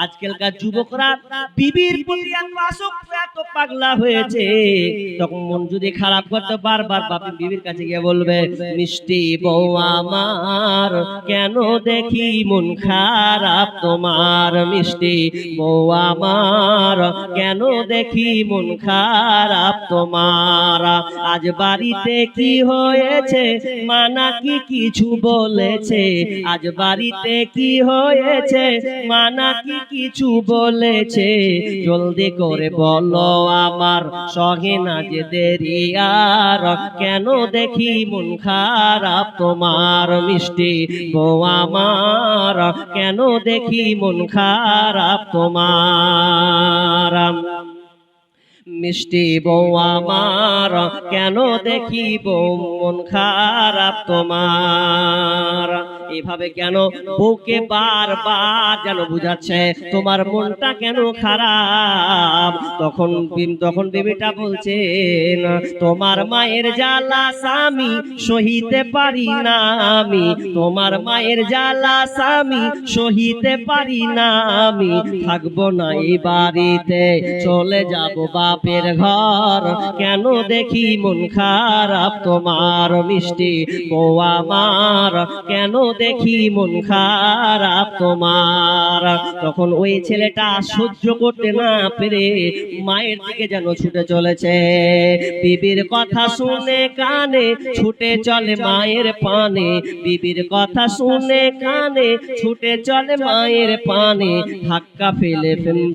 আজকালকার যুবকরা বিবির প্রতি এত আসক্ত, এত পাগলা হয়েছে, তখন মন যদি খারাপ করতে বারবার বাপি বিবির কাছে গিয়ে বলবে, মিষ্টি বউ আমার কেন দেখি মন খারাপ তোমার, মিষ্টি বউ আমার কেন দেখি মন খারাপ তোমার, আজ বাড়িতে কি হয়েছে মা নাকি কিছু বলেছে, আজ বাড়িতে কি হয়েছে মা নাকি কিছু বলেছে, জলদি করে বলো আমার সহে না যে দেরি আর, কেন দেখি মন খারাপ তোমার, মিষ্টি বউ আমার কেন দেখি মন খারাপ তোমার, মিষ্টি বউ আমার কেন দেখিব মন খারাপ তোমার। এভাবে কেন বউকে বারবার যেন বুঝাচ্ছে তোমার মনটা কেন খারাপ। তখন বিবিটা বলছেন, তোমার মায়ের জ্বালা স্বামী সহিতে পারি না আমি, তোমার মায়ের জ্বালা স্বামী সহিতে পারি না আমি, থাকবো না এই বাড়িতে চলে যাব বাপের ঘর, কেন দেখি মন খারাপ তোমার, মিষ্টি বউ আমার কেন দেখি মন খারাপ তোমার। তখন ওই ছেলেটা সহ্য করতে না পেরে মায়ের দিকে যেন ছুটে চলেছে, বিবির কথা শুনে কানে ছুটে চলে মায়ের পানে, বিবির কথা শুনে কানে ছুটে চলে মায়ের পানে,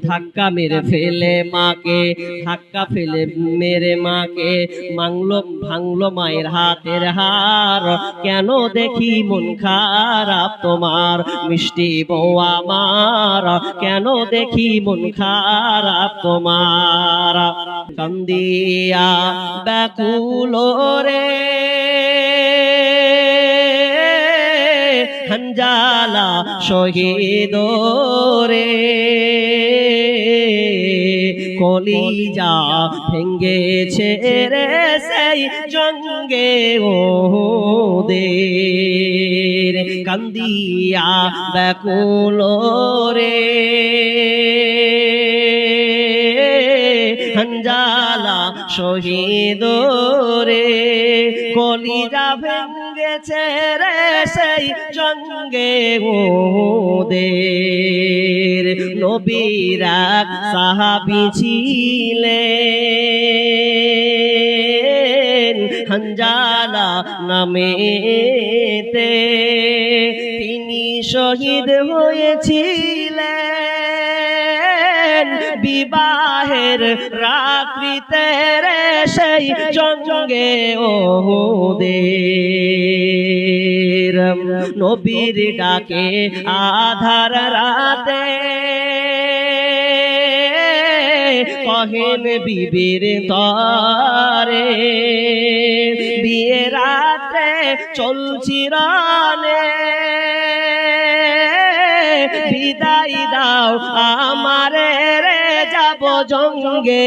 ধাক্কা মেরে ফেলে মাকে, ধাক্কা ফেলে মেরে মাকে ভাঙলো মায়ের হাতের হার, কেন দেখি মন খারাপ তোমার, মিষ্টি বউ আমার কেন দেখি মন খারাপ তোমার। কান্দিয়া ব্যাকুল রে হানজালা শহীদ রে, কলিজা ভেঙ্গেছে রে সেই জঙ্গে ওদের, কান্দিয়া ব্যাকুল রে হানজালা শহীদ রে, কলিজা ভেঙ্গেছে রে সেই জঙ্গে ওদের। নবীর এক সাহাবী ছিলেন হানজালা নামেতে, তিনি শহীদ হয়েছিলেন বিবাহের রাত্রিতে রে সেই জঙ্গে ওদের। নবীর ডাকে আধার রাতে কহেন বিবির তরে, বিয়ে রাতে চলছি রানে, বিদায় দাও আমারে রে যাব জঙ্গে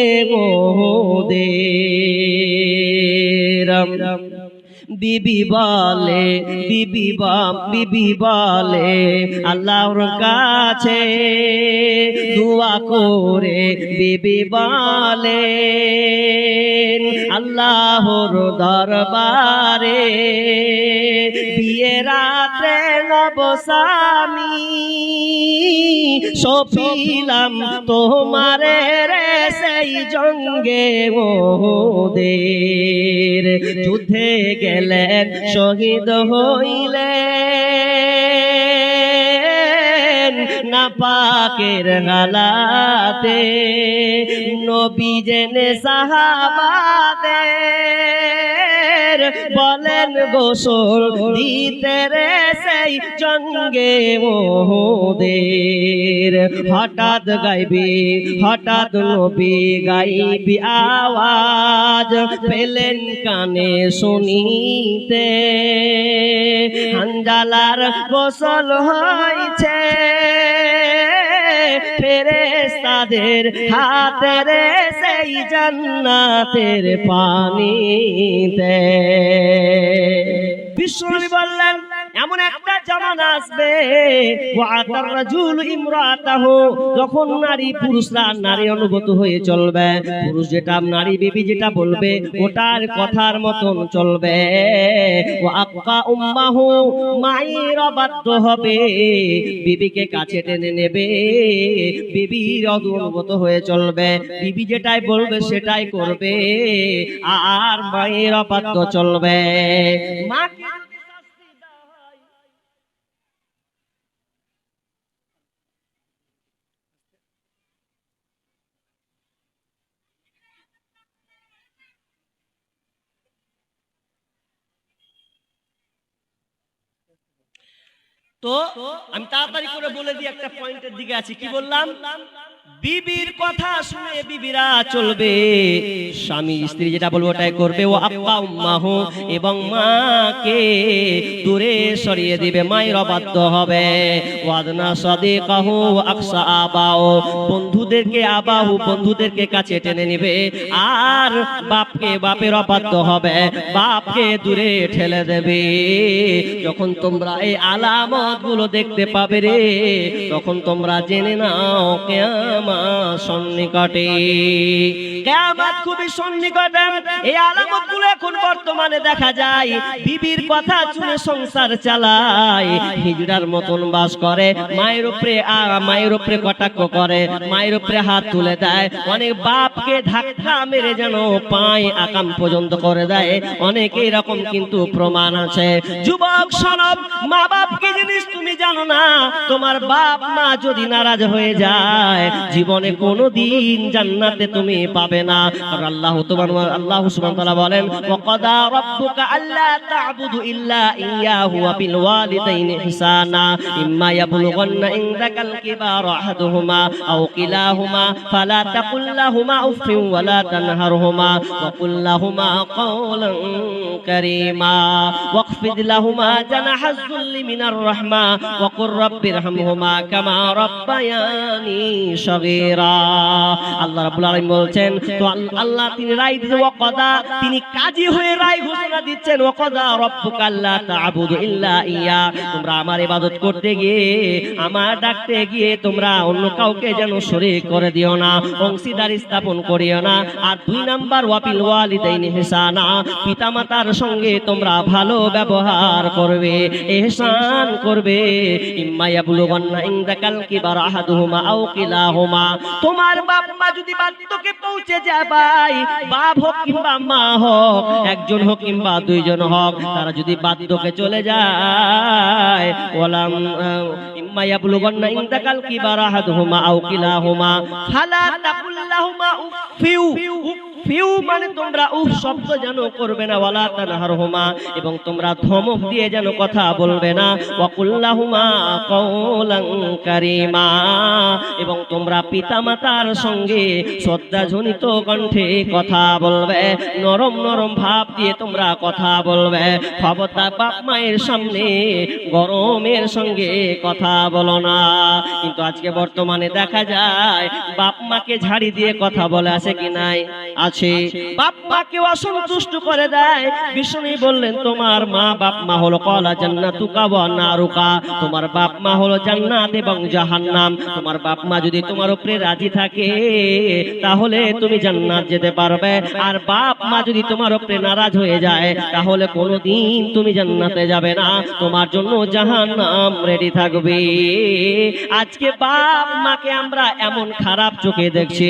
ওদের। বিবি বলে আল্লাহর কাছে দোয়া করে, বিবি বলে আল্লাহর দরবারে, বিয়ে রাতে নবস্বামী সপিলাম তোমারে রে সেই জঙ্গে ওদের। যুদ্ধে গেলেন শহীদ হইলেন নাপাকের হালাতে, নবী জেনে সাহাবাদের বলেন গোসল দিতে রে সেই জঙ্গে ওদের। হঠাৎ নবী গাইবি আওয়াজ পেলেন কানে শুনিতে, হানজালার গোসল হয়েছে ফেরেশতাদের হাতে রে সেই জান্নাতের পানিতে। বিশ্বনবী বললেন এমন একটা জামানা আসবে ওয়াতার রাজুল ইমরাতাহু, যখন নারী পুরুষরা নারী অনুগত হয়ে চলবে, পুরুষ যেটা নারী বিবি যেটা বলবে ওটার কথার মতন চলবে। ওয়াক্কা উম্মাহু, মায়ের বাধ্য হবে, বিবিকে কাছে টেনে নেবে, বিবির অনুগত হয়ে চলবে, বিবি যেটাই বলবে সেটাই করবে, আর মায়ের বাধ্য চলবে। মাকে তো আমি তাড়াতাড়ি করে বলে দিই, একটা পয়েন্টের দিকে আছি। কি বললাম? বিবির কথা শুনে বিবিরা চলবে, স্বামী স্ত্রী যেটা বলবে ওটাই করবে। ও আব্বা উম্মাহু, এবং মাকে দূরে সরিয়ে দিবে, মায়ের অবাধ্য হবে। ওয়াদনা সাদিকাহু আকসা আবাও, বন্ধুদেরকে আবাহু, বন্ধুদেরকে কাছে টেনে নেবে, আর বাপকে বাপের অবাধ্য হবে, বাপকে দূরে ঠেলে দেবে। যখন তোমরা এই আলামত গুলো দেখতে পাবে রে, তখন তোমরা জেনে নাও কিয়ামত সন্নিকটে। কিয়ামত খুবই সন্নিকটে। এই আলামত গুলো এখন বর্তমানে দেখা যায়। বিবির কথা শুনে সংসার চালায়, হিজড়ার মতন বাস করে, মায়ের উপরে কটাক্ষ করে, মায়ের উপরে হাত তুলে দেয়, অনেক বাপকে ধাক্কা মেরে যেন পায় আকাম পর্যন্ত করে দেয়, অনেক এরকম কিন্তু প্রমাণ আছে। যুবক শোনব, মা বাপ কি জিনিস তুমি জানো না? তোমার বাপ মা যদি নারাজ হয়ে যায়, জীবনে কোনোদিন জান্নাতে তুমি পাবে না। আর আল্লাহ সুবহানাহু ওয়া তাআলা বলেন, ওয়াকাদা রাব্বুকা আল্লা তা'বুদু ইল্লা ইয়াহু ওয়া বিল ওয়ালিদাইনি ইহসানা ইম্মা ইয়াবলুগান্না ইনদাকাল কিবারা আহাদুহুমা আও কিলাহুমা ফালা তাকুল লাহুমা উফফিন ওয়া লা তানহারহুমা ওয়া কুল লাহুমা কাওলান কারীমা ওয়াখফিদ লাহুমা জানাহাজ যুল্লি মিনার রাহমা ওয়া কুর রাব্বিরহামহুমা কামা রাব্বায়ানি সগীরা। আল্লাহ রাব্বুল আলামিন বলছেন, তো আল্লাহ তিনি রায় দিতে, ওয়াকাদা তিনি কাজী হয়ে রায় ঘোষণা দিচ্ছেন, ওয়াকাদা রাব্বুকা আল্লা তা'বুদু ইল্লা ইয়া, তোমরা আমার ইবাদত করতে গিয়ে, আমার ডাকতে গিয়ে তোমরা অন্য কাউকে যেন শরীক করে দিও না, অংশীদার স্থাপন করিও না। আর 2 নাম্বার, ওয়া বিল ওয়ালিদাইনি ইহসানা, পিতামাতার সঙ্গে তোমরা ভালো ব্যবহার করবে, ইহসান করবে। ইম্মা ইয়াবলুগান্না ইনদাকাল কিবারা আহাদুহুমা আও কিলাহুমা, তোমার বাপ মা যদি বার্ধক্যে পৌঁছে যায়, ভাই বাপ হোক কিংবা মা হোক, একজন হোক কিংবা 2 জন হোক, তারা যদি বার্ধক্যে চলে যায়, ওয়ালাম ইম্মা ইয়াবলুগান্না ইনদাকাল কিবারা আহাদুহুমা আও কিলাহুমা ফালা তাকুল লাহুমা উফফিউ, ফিউ মানে তোমরা উফ শব্দ যেন করবে না, ওয়ালা তানহারহুমা, এবং তোমরা ধমক দিয়ে যেন কথা বলবে না, ওয়া কুল্লাহুমা কাওলান কারীমা, এবং তোমরা পিতামাতার সঙ্গে শ্রদ্ধাজনিত কণ্ঠে কথা বলবে, নরম নরম ভাব দিয়ে তোমরা কথা বলবে। খবরদার বাপ মায়ের সামনে গরমের সঙ্গে কথা বলো না। কিন্তু আজকে বর্তমানে দেখা যায় বাপ মাকে ঝাড়ি দিয়ে কথা বলে, আছে কি নাই? আছে। বাপ মাকে অসন্তুষ্ট করে দেয়। বিষ্ণু বললেন, তোমার মা বাপ মা হলো কলা জান্নাতুকা ওয়া নারুকা, তোমার বাপ মা হলো জান্নাত এবং জাহান্নাম। তোমার বাপ মা যদি তোমার উপরে রাজি থাকে, তাহলে তুমি জান্নাত যেতে পারবে, আর বাপ মা যদি তোমার উপরে নারাজ হয়ে যায়, তাহলে কোনোদিন তুমি জান্নাতে যাবে না, তোমার জন্য জাহান্নাম রেডি থাকবে। আজকে বাপ মাকে আমরা এমন খারাপ চোখে দেখছি,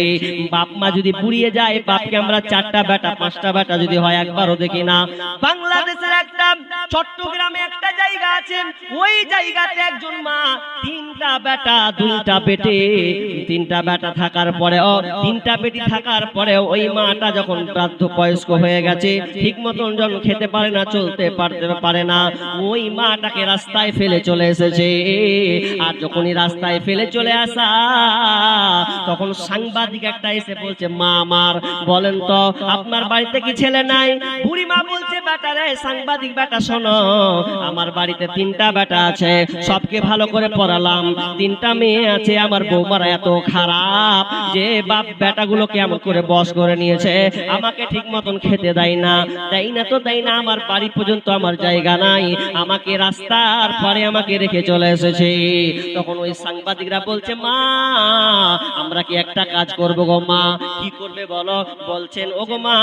বাপ মা যদি পুড়িয়ে যায়, বাপকে আমরা 4টা বেটা 5টা বেটা যদি হয় একবারও দেখি না। বাংলাদেশের একটা চট্টগ্রামে একটা জায়গা আছে, ওই জায়গাতে একজন মা 3টা বেটা 2টা বেটে, 3টা বেটা থাকার পরেও 3টা বেটি থাকার পরেও ওই মাটা যখন প্রাপ্তবয়স্ক হয়ে গেছে, ঠিক মতন যখন খেতে পারে না, চলতে পারে না, ওই মাটাকে রাস্তায় ফেলে চলে এসেছে। আর যখনই রাস্তায় ফেলে চলে আসা, তখন সাংবাদিক একটা এসে বলছে, মা আমার, বলে বলেন তো আপনার বাড়িতে কি ছেলে নাই? বুড়িমা বলছে বেটা রে সাংবাদিক বেটা শোনো, আমার বাড়িতে 3টা বেটা আছে, সবকে ভালো করে পড়ালাম, 3টা মেয়ে আছে, আমার বৌমারা এত খারাপ যে বাপ বেটাগুলোকে এমন করে বশ করে নিয়েছে, আমাকে ঠিক মতন খেতে দেয় না, দেয় না, আমার বাড়ি পর্যন্ত আমার জায়গা নাই, আমাকে রাস্তার পরে আমাকে রেখে চলে এসেছে। তখন ওই সাংবাদিকরা বলছে মা আমরা কি একটা কাজ করব গো মা? কি করবে বলো? বলছেন ও গো মা,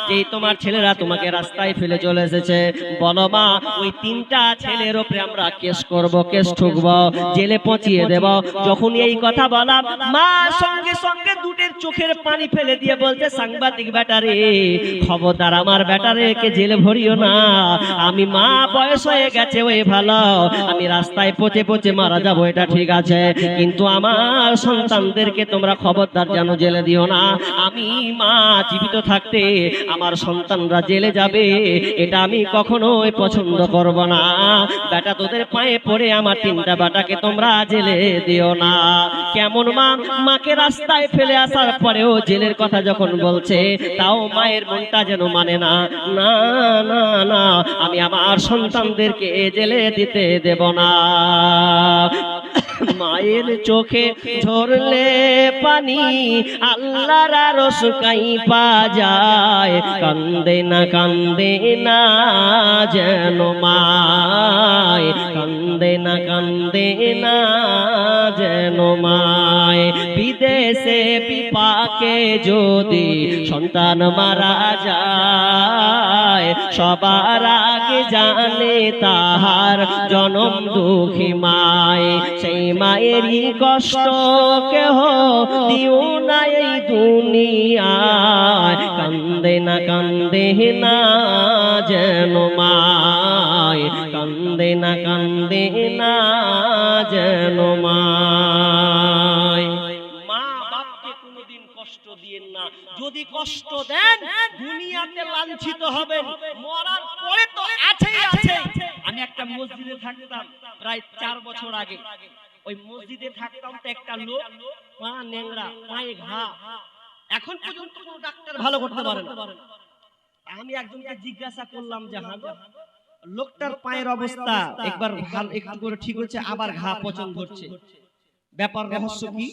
যেই তোমার ছেলেরা তোমাকে রাস্তায় ফেলে চলে এসেছে, বলো মা ওই 3টা ছেলের উপরে আমরা কেস করব, কেস ঠুকবো, জেলে পচিয়ে দেব। যখন এই কথা বলা মা সঙ্গে সঙ্গে দুটের চোখের পানি ফেলে দিয়ে বলছে সাংবাদিক বেটারে খবরদার আমার বেটারে কে জেলে ভরিও না, আমি মা বয়স হয়ে গেছে ওই ভালো, আমি রাস্তায় পচে পচে মারা যাবো এটা ঠিক আছে, কিন্তু আমার সন্তানদেরকে তোমরা খবরদার যেন জেলে দিও না, আমি মা জীবিত থাকতে আমার সন্তানরা জেলে যাবে এটা আমি কখনোই পছন্দ করব না, বেটা তোদের পায়ে পড়ে আমার 3টা বেটাকে তোমরা জেলে দিও না। কেমন মা, মাকে রাস্তায় ফেলে আসার পরেও জেলের কথা যখন বলছে তাও মায়ের মনটা যেন মানে না, না না না আমি আমার সন্তানদেরকে জেলে দিতে দেব না। মায়ের চোখে ঝরলে পানি আল্লাহর আরশ কাঁইপা যায়, কান্দে না যেন মায়, কান্দে না যেন মায়, বিদেশে বিপাকে যদি সন্তান মারা যায়, সবার আগে জানে তাহার জনম দুঃখী মায়, সেই মায়েরই কষ্ট কেহ দিও না এই দুনিয়ায়, কান্দে না যেন মায়, কান্দে না যেন মায়। মা বাপকে কোনোদিন কষ্ট দিয়েন না, যদি কষ্ট দেন দুনিয়াতে লাঞ্ছিত হবেন, মরার পরে তো আছেই আছে। আমি একটা মসজিদে থাকতাম প্রায় 4 বছর আগে, ওই মসজিদে থাকতাম তো একটা লোক পা ন্যাংরা, পায়ে ঘা, এখন পর্যন্ত কোনো ডাক্তার ভালো করতে পারে না। আমি একজনকে জিজ্ঞাসা করলাম যে হ্যাঁ লোকটার পায়ের অবস্থা একবার ভালো একটু করে ঠিক হচ্ছে, আবার ঘা পচন ধরছে, ব্যাপার রহস্য কি?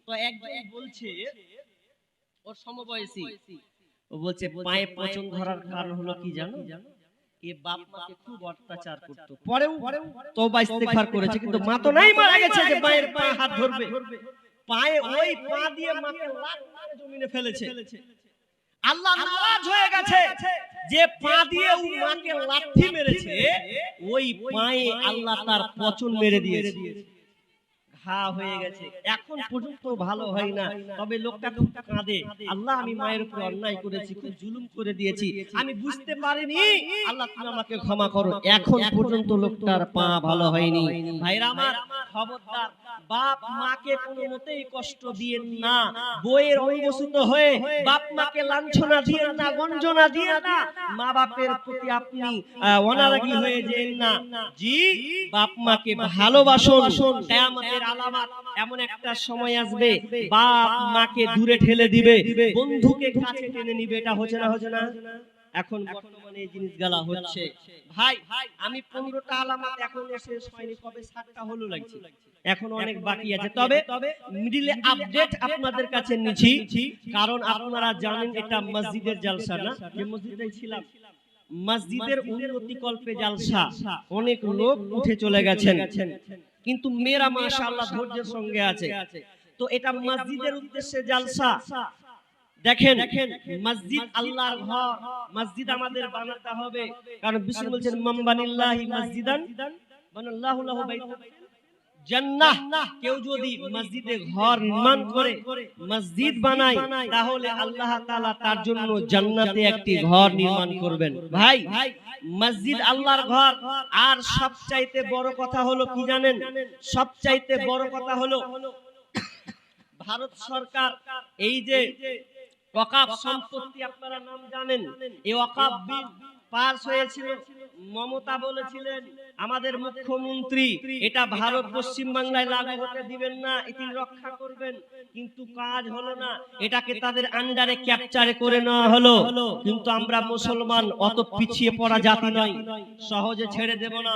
তো একজন বলছে ওর সমবয়সী, ও বলছে পায়ে পচন ধরার কারণ হলো কি জানো? এ বাপ মাকে খুব অত্যাচার করতো, পরেও তওবা ইস্তেগফার করেছে, কিন্তু মা তো নাই মারা গেছে যে মায়ের পা হাত ধরবে, পায়ে ওই পা দিয়ে মাকে লাত মেরে জমিনে ফেলেছে। আল্লাহ নারাজ হয়ে গেছে যে পা দিয়ে ও মাকে লাথি মেরেছে, ওই পায়ে আল্লাহ তার পচন মেরে দিয়েছে, ঘা হয়ে গেছে, এখন পর্যন্ত ভালো হয় না। তবে লোকটা খুব কাঁদে, আল্লাহ আমি মায়ের উপর অন্যায় করেছি, খুব জুলুম করে দিয়েছি, আমি বুঝতে পারিনি, আল্লাহ তুমি আমাকে ক্ষমা করো। এখন পর্যন্ত লোকটার পা ভালো হয়নি। ভাইরা আমার খবরদার, বাপ মাকে কোনো মতেই কষ্ট দিয়েন না, বইয়ের অঙ্গসূত হয়ে বাপ মাকে লাঞ্ছনা দিয়েন না, গঞ্জনা দিয়েন না, মা বাপের প্রতি আপনি অনারাগী হয়ে যেন না। জি, বাপ মাকে ভালোবাসুন, কিয়ামতের আলামত এমন একটা সময় আসবে বাপ মাকে দূরে ঠেলে দিবে, বন্ধুকে কাছে টেনে নিবে, এটা হচ্ছে না? এখন বর্তমানে এই জিনিসগুলা হচ্ছে। ভাই আমি 15টা আলামত এখন শেষ হয়নি, কবে 7টা হলো লাগছে, এখন অনেক বাকি আছে। তবে মিডিলে আপডেট আপনাদের কাছে নিচ্ছি, কারণ আপনারা জানেন এটা মসজিদের জলসা না, যে মসজিদে ছিলাম মসজিদের উন্নতি কল্পে জলসা, অনেক লোক উঠে চলে গেছেন, কিন্তু মেয়েরা মাশাআল্লাহ ধৈর্যের সঙ্গে আছে। তো এটা মসজিদের উদ্দেশ্যে জলসা। দেখেন মসজিদ আল্লাহর ঘর, মসজিদ আমাদের বানাতে হবে, কারণ বিষ্ণু বলেছেন মান বানিল্লাহি মসজিদান বানাল্লাহু লাহু বাইতান জান্নাহ। কেউ যদি মসজিদে ঘর নির্মাণ করে, মসজিদ বানায়, তাহলে আল্লাহ তাআলা তার জন্য জান্নাতে একটি ঘর নির্মাণ করবেন। ভাই মসজিদ আল্লাহর ঘর। আর সবচাইতে বড় কথা হলো কি জানেন? সবচাইতে বড় কথা হলো ভারত সরকার এই যে ওয়াকফ সম্পত্তি, আপনারা নাম জানেন, এই ওয়াকফ বিল পাস হয়েছিল। মমতা বলেছিলেন আমাদের মুখ্যমন্ত্রী এটা ভারত পশ্চিম বাংলায় লাগু হতে দিবেন না, এটি রক্ষা করবেন, কিন্তু কাজ হলো না, এটাকে তাদের আন্ডারে ক্যাপচারে করে নেওয়া হলো। কিন্তু আমরা মুসলমান অত পিছিয়ে পড়া জাতি নয়, সহজে ছেড়ে দেব না।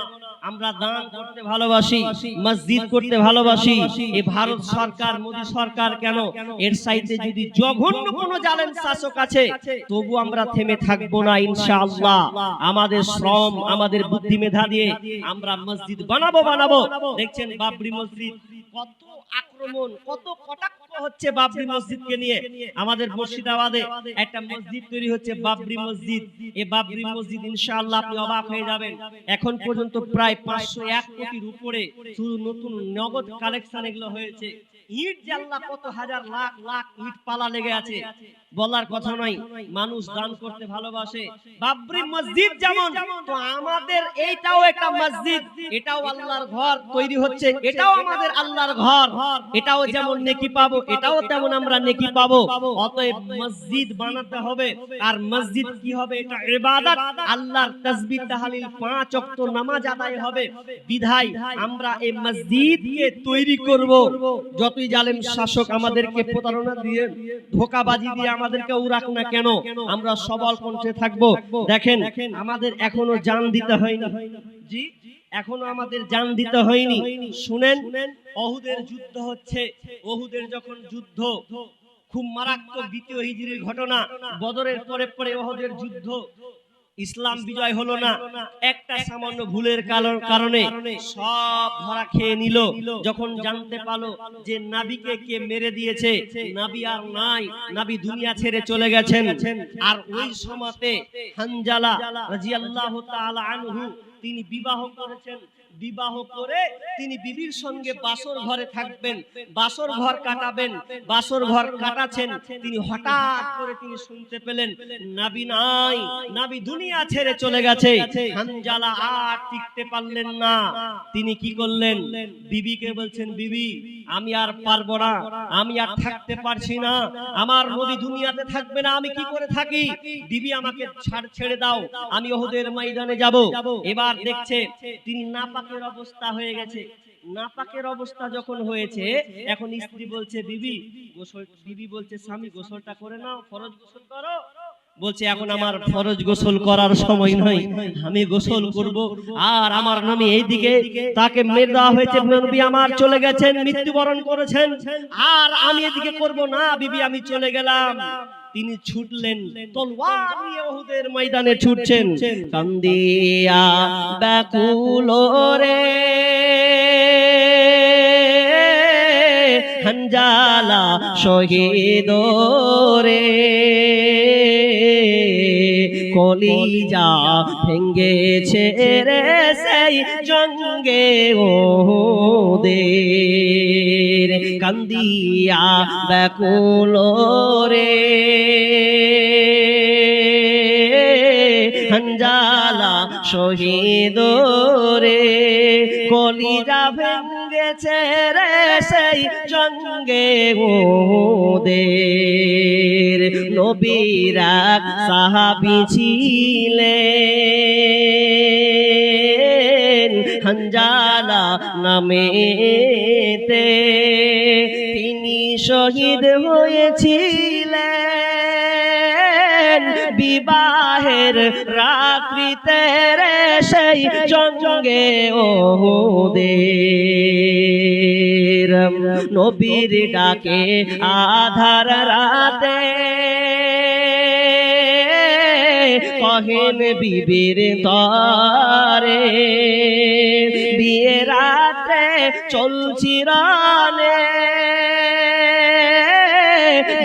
আমরা দান করতে ভালোবাসি, মসজিদ করতে ভালোবাসি। এই ভারত সরকার, মোদী সরকার কেন, এর সাইডে যদি জঘন্য কোনো জালেম শাসক আছে, তবু আমরা থেমে থাকবো না ইনশাআল্লাহ। আমাদের শ্রম, আমাদের বুদ্ধি মেধা দিয়ে আমরা মসজিদ বানাবো। দেখছেন বাবরি মসজিদ, কত আক্রমণ, কত কটাক্ষ হচ্ছে বাবরি মসজিদকে নিয়ে। আমাদের মুর্শিদাবাদে একটা মসজিদ তৈরি হচ্ছে, বাবরি মসজিদ। এই বাবরি মসজিদ ইনশাআল্লাহ আপনি অবাক হয়ে যাবেন, এখন পর্যন্ত প্রায় 501 কোটির উপরে শুধু নতুন নগদ কালেকশন এগুলো হয়েছে। ইট জাল্লা কত হাজার লাখ লাখ ইট পালা লেগে আছে, বলার কথা নয়। মানুষ দান করতে ভালোবাসে। বাবরি মসজিদ যেমন, তো আমাদের এইটাও একটা মসজিদ, এটাও আল্লাহর ঘর তৈরি হচ্ছে, এটাও আমাদের আল্লাহর ঘর, এটাও যেমন নেকি পাবো, এটাও তেমন আমরা নেকি পাবো। অতএব মসজিদ বানাতে হবে। আর মসজিদ কি হবে? এটা ইবাদত, আল্লাহর তাসবিহ তাহলিল 5 ওয়াক্ত নামাজ আদায় হবে। বিধায় আমরা এই মসজিদকে তৈরি করব। যতই জালেম শাসক আমাদেরকে প্রতারণা দিয়ে, ধোঁকাবাজি দিয়ে আমাদেরকে উড়াক না কেন, আমরা সবল কণ্ঠে থাকবো। দেখেন, আমাদের এখনো জান দিতে হয়নি, জি এখনো আমাদের জান দিতে হয়নি। শুনেন, ওহুদের যুদ্ধ হচ্ছে। ওহুদের যখন যুদ্ধ, খুব মারাত্মক, 2য় হিজরির ঘটনা। বদরের পরে পরে ওহুদের যুদ্ধ, ইসলাম বিজয় হলো না। একটা সামান্য ভুলের কারণে সব ধরা খেয়ে নিল। যখন জানতে পারলো যে নাবিকে কে মেরে দিয়েছে, নাবি আর নাই, নাবি দুনিয়া ছেড়ে চলে গেছেন। আর ওই সময়তে হানজালা রাদিয়াল্লাহু তাআলা আনহু তিনি বিবাহ করেছেন। বিবাহ করে তিনি বিবির সঙ্গে বাসর ঘরে থাকবেন, বাসর ঘর কাটাবেন। বাসর ঘর কাটাছেন, তিনি হঠাৎ করে তিনি শুনতে পেলেন নবী নাই, নবী দুনিয়া ছেড়ে চলে গেছে। হানজালা আর টিকতে পারলেন না। তিনি কি করলেন? বিবিকে বলছেন, বিবি আমি আর পারবো না, আমি আর থাকতে পারছি না, আমার নবী দুনিয়াতে থাকবে না, আমি কি করে থাকি? বিবি আমাকে ছেড়ে দাও, আমি ওহুদের ময়দানে যাব। এবার দেখছে তিনি নাপাকের অবস্থা হয়ে গেছে। নাপাকের অবস্থা যখন হয়েছে, এখন স্ত্রী বলছে, বিবি গোসল, বিবি বলছে স্বামী গোসলটা করে নাও, ফরজ গোসল করো। বলছে এখন আমার ফরজ গোসল করার সময় নয়, আমি গোসল করব। আর আমার নবী এইদিকে, তাকে মেরে দেওয়া হয়েছে, নবী আমার চলে গেছেন, মৃত্যুবরণ করেছেন, আর আমি এদিকে করব না, বিবি আমি চলে গেলাম। তিনি ছুটলেন, তলোয়ার নিয়ে ওহুদের ময়দানে ছুটছেন। কান্দিয়া ব্যাকুল রে হানজালা শহীদ রে, কলিজা ভেঙ্গেছে রে সেই জঙ্গে ওহুদের। কান্দিয়া ব্যাকুল রে হানজালা শহীদ রে, কলিজা ভেঙ্গেছে রে সেই জঙ্গে ওহুদের। নবীর এক সাহাবী ছিলেন হানজালা নামেতে, তিনি শহীদ হয়েছিলেন বিবাহের রাত্রিতে রে সেই জঙ্গে ওহুদের। নবীর ডাকে আধার রাতে কহেন বিবির তরে, বিয়ে রাতে চলছি রানে,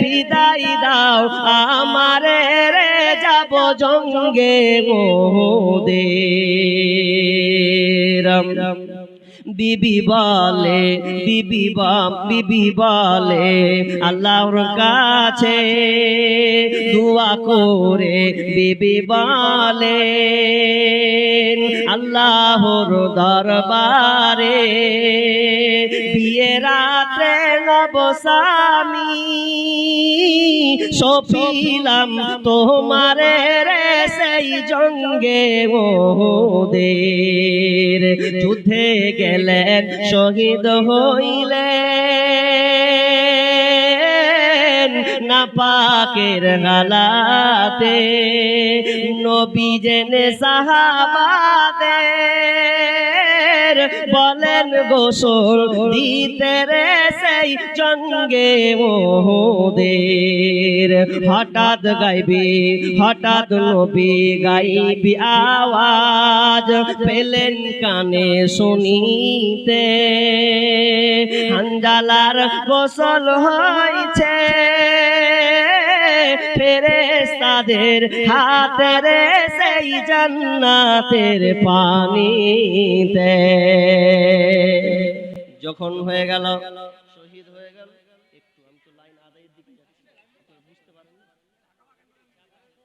বিদায় দাও আমারে রে যাব জঙ্গে ওহুদের। বিবি বলে, বিবি বলে আল্লাহর কাছে দোয়া করে, বিবি বলে আল্লাহর দরবারে, বিয়ে রাত্রে নবস্বামী সপিলাম তোমারে রে সেই জঙ্গে ওহুদের যুদ্ধে গেলেন শহীদ হইলেন নাপাকের হালাতে নবী জেনে সাহাবাদের বলেন গোসল দিতে রে সেই জঙ্গে ওহুদের হঠাৎ গাইবি হঠাৎ নবী গাইবি আওয়াজ পেলেন কানে শুনিতে হানজালার গোসল হইছে ফেরেশতাদের হাতে রে সেই জান্নাতের পানিতে যখন হয়ে গেল শহীদ হয়ে গেল একটু আমি তো লাইন আদায়ের দিকে যাচ্ছি বুঝতে পারেন না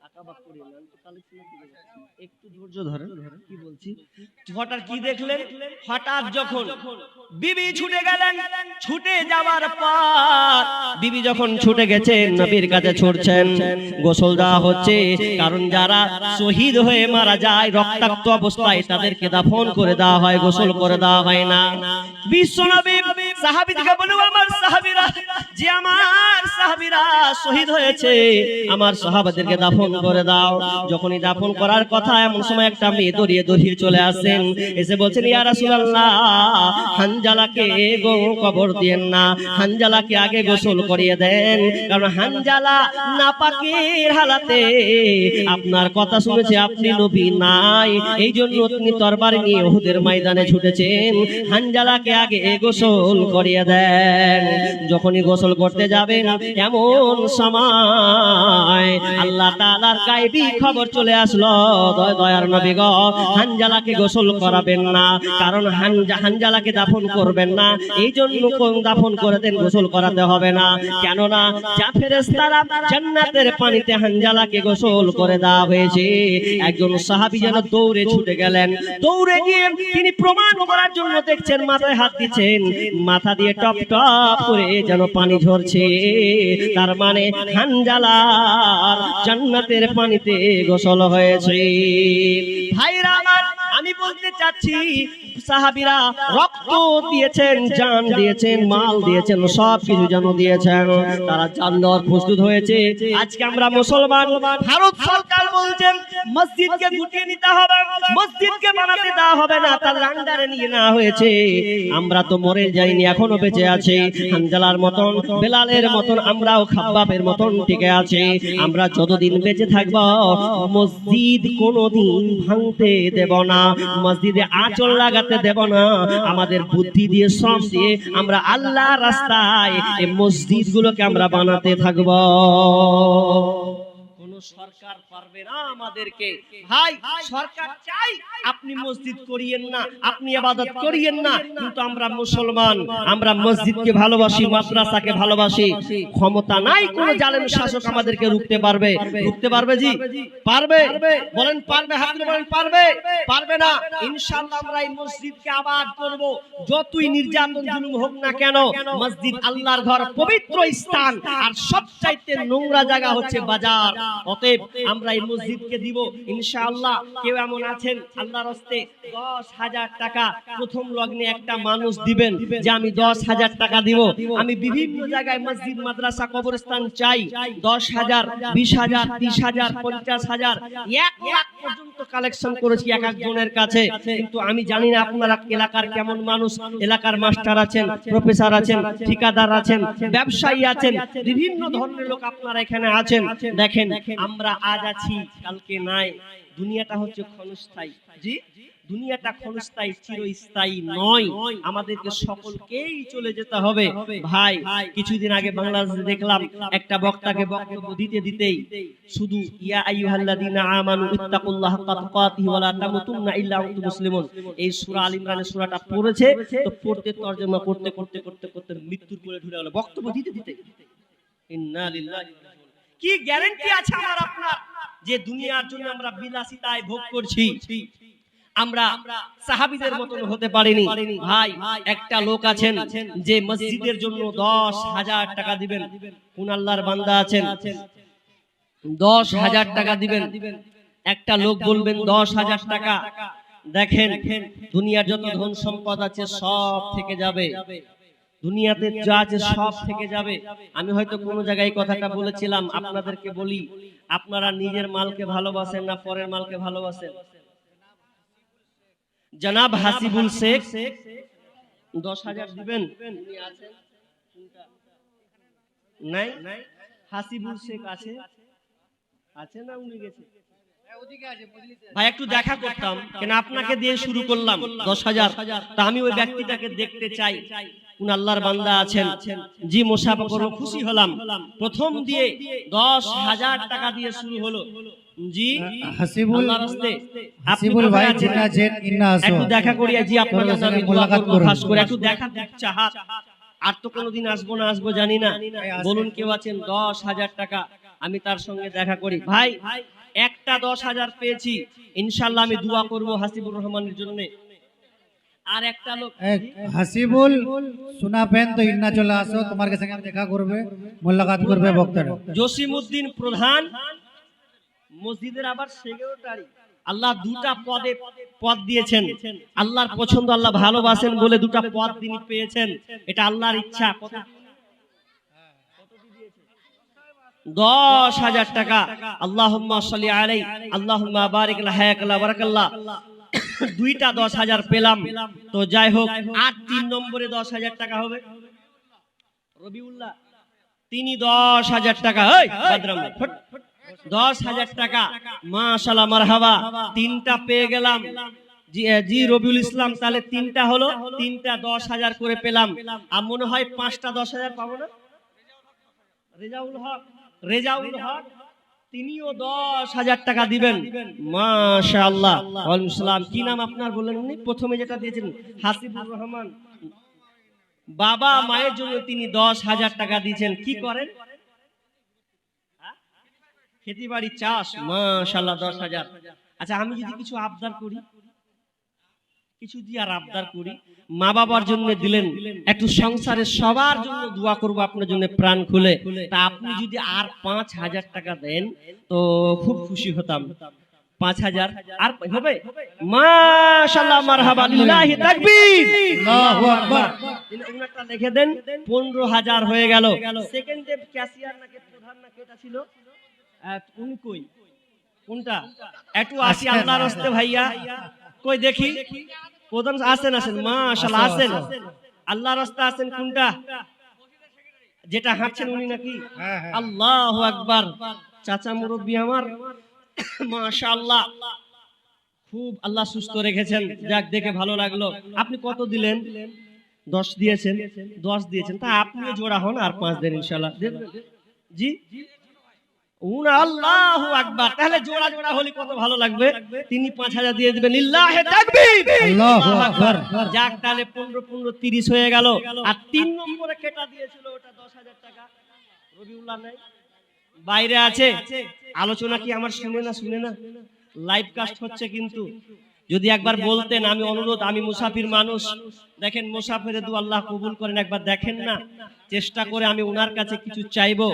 আকাবাক করি না তো কালেকশনের দিকে যাচ্ছি একটু ধৈর্য ধরেন কি বলছি হঠাৎ কি দেখলেন হঠাৎ যখন বিবি ছুটে গেলেন ছুটে যাওয়ার পর বিবি যখন ছুটে গেছেন নবীর কাছে ছুটছেন গোসল দেওয়া হচ্ছে কারণ যারা শহীদ হয়ে মারা যায় রক্তাক্ত অবস্থায় তাদেরকে দাফন করে দেওয়া হয় গোসল করে দেওয়া হয় না বিশ্বনবী সাহাবীদেরকে বলল আমার সাহাবীরা যে আমার সাহাবীরা শহীদ হয়েছে আমার সাহাবাদেরকে দাফন করে দাও যখনই দাফন করার কথা এমন সময় একটা মেয়ে দড়িয়ে দড়িয়ে চলে আসেন এসে বলছেন ইয়া রাসূলুল্লাহ হানজালাকে কবর দিয়েন না হানজালাকে আগে গোসল করিয়ে দেন কারণ হানজালা নাপাকের হালাতে আপনার কথা শুনেছে আপনি নবী নাই এইজন্য তিনি তরবারি নিয়ে উহুদের ময়দানে ছুটেছেন হানজালাকে আগে গোসল করিয়ে দেন যখনই গোসল করতে যাবেন এমন সময় আল্লাহ তাআলার গায়বী খবর চলে আসলো দয়ার নবী গো হানজালাকে গোসল করাবেন না কারণ হানজালাকে দাফন করবেন না এইজন্য কোন দাফন করে দেন গোসল করাতে হবে না কেননা যা ফেরেশতারা জান্নাতের পানিতে হানজালাকে গোসল করে দেওয়া হয়েছে একজন সাহাবী যেন দৌড়ে ছুটে গেলেন দৌড়ে গিয়ে তিনি প্রমাণ করার জন্য দেখছেন মাথায় হাত দিচ্ছেন মাথা দিয়ে টপ টপ করে যেন পানি ঝরছে তার মানে হানজালার জান্নাতের পানিতে গোসল হয়েছে ভাইরা আমার আমি বলতে চাচ্ছি সাহাবীরা রক্ত দিয়েছেন জান দিয়েছেন মাল দিয়েছেন সব কিছু যেন দিয়েছেন তারা জান দেওয়ার প্রস্তুত হয়েছে আজকে আমরা মুসলমান ভারত সরকার বলছেন মসজিদকে গুটিয়ে নিতে হবে মসজিদকে বানাতে দেওয়া হবে না তার আন্ডারে নিয়ে নেওয়া হয়েছে আমরা তো মরে যাইনি এখনো বেঁচে আছি হানজালার মতন বেলালের মতন আমরাও খাব্বাবের মতন টিকে আছি আমরা যতদিন বেঁচে থাকব মসজিদ কোনোদিন ভাঙতে দেব না মসজিদে আঁচল লাগাতে দেব না আমাদের বুদ্ধি দিয়ে শ্রম দিয়ে আমরা আল্লাহর রাস্তায় এই মসজিদগুলোকে আমরা বানাতে থাকব সরকার পারবে না আমাদেরকে ভাই সরকার চাই আপনি মসজিদ করিয়েন না আপনি ইবাদত করিয়েন না কিন্তু আমরা মুসলমান আমরা মসজিদকে ভালোবাসি মাদ্রাসাকে ভালোবাসি ক্ষমতা নাই কোন জালেম শাসক আমাদেরকে রুখতে পারবে জি পারবে বলেন পারবে হাত তুলে বলেন পারবে পারবে না ইনশাআল্লাহ আমরা এই মসজিদকে আবাদ করব যতই নির্যাতন জুলুম হোক না কেন মসজিদ আল্লাহর ঘর পবিত্র স্থান আর সবচাইতে নোংরা জায়গা হচ্ছে বাজার অতএব আমরা এই মসজিদকে দিব ইনশাআল্লাহ কেউ এমন আছেন আল্লাহর রাস্তে 10,000 টাকা প্রথম লগ্নে একটা মানুষ দিবেন যে আমি 10,000 টাকা দিব আমি বিভিন্ন জায়গায় মসজিদ মাদ্রাসা কবরস্থান চাই 10,000 20,000 30,000 50,000 1 লাখ পর্যন্ত কালেকশন করেছি এক একজনের কাছে কিন্তু আমি জানি না আপনারা এলাকার কেমন মানুষ এলাকার মাস্টার আছেন প্রফেসর আছেন ঠিকাদার আছেন ব্যবসায়ী আছেন বিভিন্ন ধরনের লোক আপনারা এখানে আছেন দেখেন আমরা আজ আছি কালকে নাই দুনিয়াটা হচ্ছে ক্ষণস্থায়ী জি দুনিয়াটা ক্ষণস্থায়ী চিরস্থায়ী নয় আমাদেরকে সকলকেই চলে যেতে হবে ভাই কিছুদিন আগে বাংলাদেশে দেখলাম একটা বক্তাকে বক্তব্য দিতেই শুধু ইয়া আইয়ুহাল্লাযীনা আমানু ইত্তাকুল্লাহা হাক্কা তুকাতিহি ওয়া লা তামুতুন্না ইল্লা ওয়া আনতুম মুসলিমুন এই সূরা আল ইমরানের সূরাটা পড়েছে তো পড়তে তরজমা করতে মৃত্যুর কোলে ঢুলে গেল বক্তব্য দিতে ইন্না লিল্লাহি ওয়া ইন্না ইলাইহি কি গ্যারান্টি আছে আমার আপনার যে দুনিয়ার জন্য আমরা বিলাসিতায় ভোগ করছি আমরা সাহাবীদের মতন হতে পারিনি ভাই একটা লোক আছেন যে মসজিদের জন্য 10,000 টাকা দিবেন। কোন আল্লাহর বান্দা আছেন 10,000 টাকা দিবেন একটা লোক বলবেন 10,000 টাকা। দেখেন দুনিয়ার যত ধন সম্পদ আছে সব থেকে যাবে, দুনিয়াতে যা আছে সব থেকে যাবে। আমি হয়তো কোনো জায়গায় কথাটা বলেছিলাম, আপনাদেরকে বলি, আপনারা নিজের মালকে ভালোবাসেন না পরের মালকে ভালোবাসেন? জনাব হাসিবুল শেখ 10,000 দিবেন? নাই? হাসিবুল শেখ আছে? আছে না উনি গেছে? ভাই একটু দেখা করতাম, কেন আপনাকে দিয়ে শুরু করলাম 10,000, তা আমি ওই ব্যক্তিটাকে দেখতে চাই। কোন আল্লাহর বান্দা আছেন? জি মুসাফা করব, খুশি হলাম। প্রথম দিয়ে 10,000 টাকা দিয়ে শুরু হলো। জি হাসিবুল, আল্লাহর রাস্তে হাসিবুল ভাই জিন্না আছেন, ইন্না আসো, একটু দেখা করি। জি আপনার জন্য আমি দোয়া মুলাকাত করব, করুন। খাস করে একটু দেখা চাহাত। আর তো কোনোদিন আসবো না আসবো জানি না, বলুন কেউ আছেন? 10,000 টাকা আমি তার সঙ্গে দেখা করি। ভাই একটা 10,000 পেয়েছি, ইনশাআল্লাহ আমি দোয়া করব হাসিবুর রহমানের জন্য। আর একটা লোক হাসিবুল শোনা পেন তো ইন্না চলে আসো, তোমার সঙ্গে আমি দেখা করবে, মুলাকাত করবে বক্তারা। জসিমউদ্দিন প্রধান মসজিদের আবার সেক্রেটারি। আল্লাহ দুটা পদ দিয়েছেন, আল্লাহর পছন্দ, আল্লাহ ভালোবাসেন বলে দুটা পদ তিনি পেয়েছেন, এটা আল্লাহর ইচ্ছা। 10,000 টাকা। আল্লাহুম্মা সাল্লি আলাইহি আল্লাহুম্মা বারিক লা হায়াকাল্লাহ বারাকাল্লাহ। দুইটা 10,000 পেলাম। তো যাই হোক, আর 3 নম্বরে 10,000 টাকা হবে রবিউল্লাহ, তিনি 10,000 টাকা। এই বাদরাম ভাই, 10,000 টাকা মাশাআল্লাহ মারহাবা, তিনটা পেয়ে গেলাম। জি রবিউল ইসলাম, তাহলে তিনটা হলো, তিনটা 10,000 করে পেলাম। আর মনে হয় 5টা 10,000 পাবো না? রেজাউল হক তিনিও 10,000 টাকা দিবেন। মাশাআল্লাহ। ওয়ালাইকুম সালাম। কি নাম আপনার বললেন? উনি প্রথমে যেটা দিয়েছেন হাসিবুর রহমান। বাবা মায়ের জন্য তিনি 10,000 টাকা দিয়েছেন। কি করেন? খেতিবাড়ি, চাষ। মাশাআল্লাহ 10,000। আচ্ছা আমি যদি কিছু আবদার করি, কিছু দিয়ে আর আবদার করি, মা বাবার জন্য দিলেন, একটু সংসারের সবার জন্য দোয়া করব আপনার জন্য প্রাণ খুলে, তা আপনি যদি আর 5,000 টাকা দেন তো খুব খুশি হতাম। 5,000 আর হবে? মাশাআল্লাহ মারহাবা, লিল্লাহি তাকবীর, আল্লাহু আকবার। উনারটা লিখে দেন। 15,000 হয়ে গেল। সেকেন্ড ডে ক্যাশিয়ার নাকি প্রধান নাকি এটা ছিল, উনি কই? কোনটা? একটু আসি আল্লাহর রাস্তে ভাইয়া, কই দেখি প্রধান। আসেন আসেন, মাশাআল্লাহ আসেন, আল্লাহর রাস্তা আছেন। কোনটা? যেটা হাঁটছেন উনি নাকি? আল্লাহু আকবার। চাচা মুরব্বি আমার, মাশাআল্লাহ, খুব আল্লাহ সুস্থ রেখেছেন। যাক, দেখে ভালো লাগলো। আপনি কত দিলেন? 10 দিয়েছেন। 10 দিয়েছেন, তা আপনিও জোড়া হন, আর 5 দেন ইনশাআল্লাহ। জি আল্লাহু আকবার। তাহলে জোড়া জোড়া হলে কত ভালো লাগবে। তিনি 5,000 দিয়ে দিবেন। লিল্লাহি তাকবীর, আল্লাহু আকবার। যাক, তাহলে 15 30 হয়ে গেল। আর 3 নম্বরে কেটা দিয়েছিল ওটা 10,000 টাকা রবিউল্লাহ নাই, বাইরে আছে। আলোচনা কি আমার শুনে না? লাইভ কাস্ট হচ্ছে, কিন্তু যদি একবার বলতেন, আমি অনুরোধ, আমি মুসাফির মানুষ, দেখেন মুসাফিরে দু আল্লাহ কবুল করেন, একবার দেখেন না, চেষ্টা করে আমি ওনার কাছে কিছু চাইবো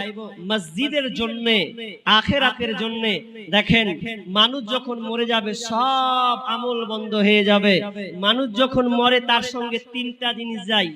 মসজিদের জন্য, আখিরাতের জন্য। দেখেন মানুষ যখন মরে যাবে সব আমল বন্ধ হয়ে যাবে। মানুষ যখন মরে তার সঙ্গে 3টা জিনিস যায়।